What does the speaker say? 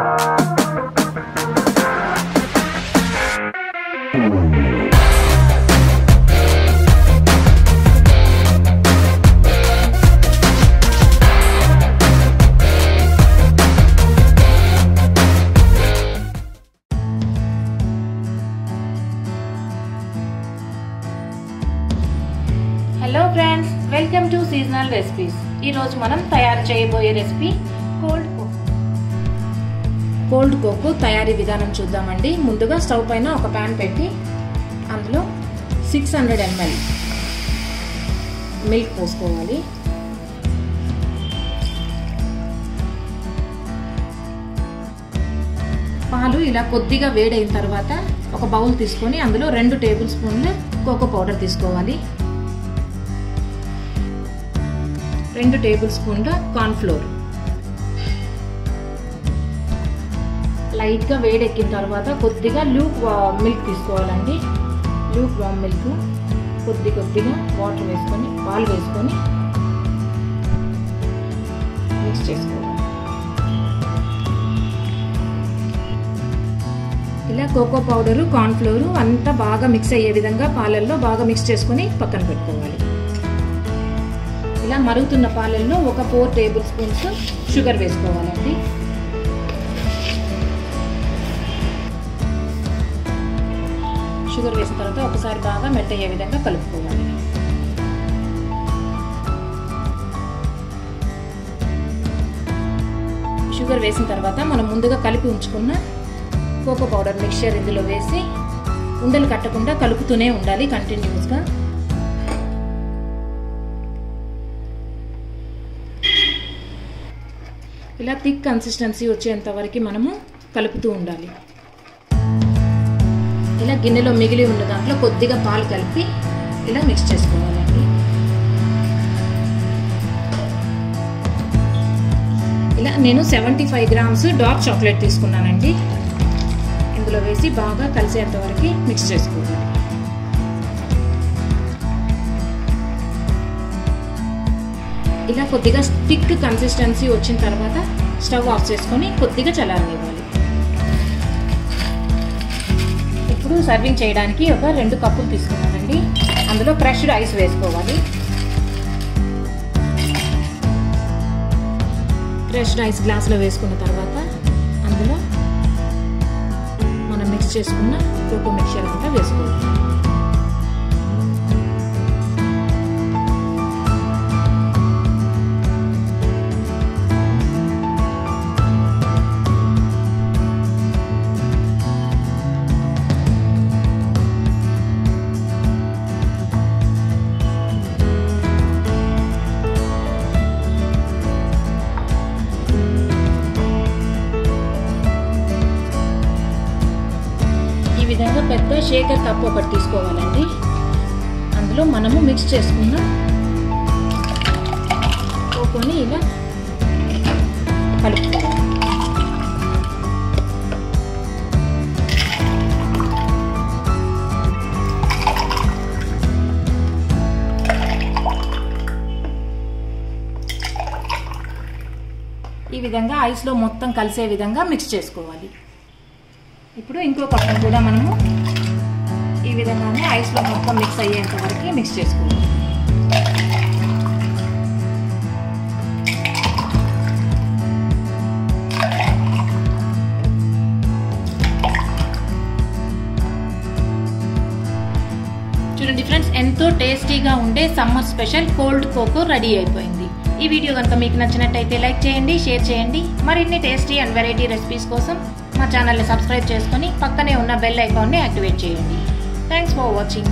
Hello friends, welcome to seasonal recipes. ఈ రోజు మనం తయారు చేయబోయే రెసిపీ కోల్డ్ కోకో తయారీ విధానం చూద్దామండి। ముందుగా స్టవ్ పైన ఒక పాన్ పెట్టి అందులో 600 ml మిల్క్ పోసుకోవాలి। పాలు ఇలా కొద్దిగా వేడైన తర్వాత ఒక బౌల్ తీసుకొని అందులో 2 టేబుల్ స్పూన్ల కోకో పౌడర్ తీసుకోవాలి। 2 టేబుల్ స్పూన్ల కార్న్ ఫ్లోర్, లైట్ గా వేడెక్కిన తర్వాత కొద్దిగా లూక్ మిల్క్ తీసుకోవాలండి। లూక్ వామ్ మిల్క్ కొద్దిగా వాటర్ వేసుకొని పాలు వేసుకొని మిక్స్ చేసుకోవాలి। ఇలా కోకో పౌడరు కార్న్ ఫ్లోర్ అంతా బాగా మిక్స్ అయ్యే విధంగా పాలల్లో బాగా మిక్స్ చేసుకొని పక్కన పెట్టుకోవాలి। ఇలా మరుగుతున్న పాలల్లో ఒక 4 టేబుల్ స్పూన్స్ షుగర్ వేసుకోవాలండి। షుగర్ వేసిన తర్వాత ఒకసారి బాగా మెల్ట్ అయ్యే విధంగా కలుపుకోవాలి। షుగర్ వేసిన తర్వాత మనం ముందుగా కలిపి ఉంచుకున్న కోకో పౌడర్ మిక్చర్ ఇందులో వేసి ఉండలు కట్టకుండా కలుపుతూనే ఉండాలి కంటిన్యూస్గా। ఇలా థిక్ కన్సిస్టెన్సీ వచ్చేంత వరకు మనము కలుపుతూ ఉండాలి। ఇలా గిన్నెలో మిగిలి ఉన్న దాంట్లో కొద్దిగా పాలు కలిపి ఇలా మిక్స్ చేసుకోవాలండి। ఇలా నేను 75 గ్రామ్స్ డార్క్ చాక్లెట్ తీసుకున్నానండి। ఇందులో వేసి బాగా కలిసేంత వరకు మిక్స్ చేసుకోవాలి। ఇలా కొద్దిగా థిక్ కన్సిస్టెన్సీ వచ్చిన తర్వాత స్టవ్ ఆఫ్ చేసుకొని కొద్దిగా చల్లారనివ్వాలి। ఇప్పుడు సర్వింగ్ చేయడానికి ఒక 2 కప్పులు తీసుకున్నానండి। అందులో క్రష్డ్ ఐస్ వేసుకోవాలి। క్రష్డ్ ఐస్ గ్లాసులో వేసుకున్న తర్వాత అందులో మనం మిక్స్ చేసుకున్న కోకో మిక్చర్ అంతా వేసుకోవాలి। ఈ విధంగా పెద్ద షేకర్ కప్ ఒకటి తీసుకోవాలండి। అందులో మనము మిక్స్ చేసుకున్న కోకోని ఇలా కలుపుకోవాలి। ఈ విధంగా ఐస్లో మొత్తం కలిసే విధంగా మిక్స్ చేసుకోవాలి। ఇప్పుడు ఇంకో కప్పును కూడా మనము ఈ విధంగానే ఐస్లో మొత్తం మిక్స్ అయ్యేంత వరకు మిక్స్ చేసుకోవాలి। చూడండి ఫ్రెండ్స్, ఎంతో టేస్టీగా ఉండే summer special cold cocoa ready అయిపోయింది। ఈ వీడియో కనుక మీకు నచ్చినట్టయితే లైక్ చేయండి, షేర్ చేయండి। మరిన్ని టేస్టీ అండ్ వెరైటీ రెసిపీస్ కోసం మా ఛానల్ని సబ్స్క్రైబ్ చేసుకొని పక్కనే ఉన్న బెల్ ఐకాన్ని యాక్టివేట్ చేయండి। Thanks for watching.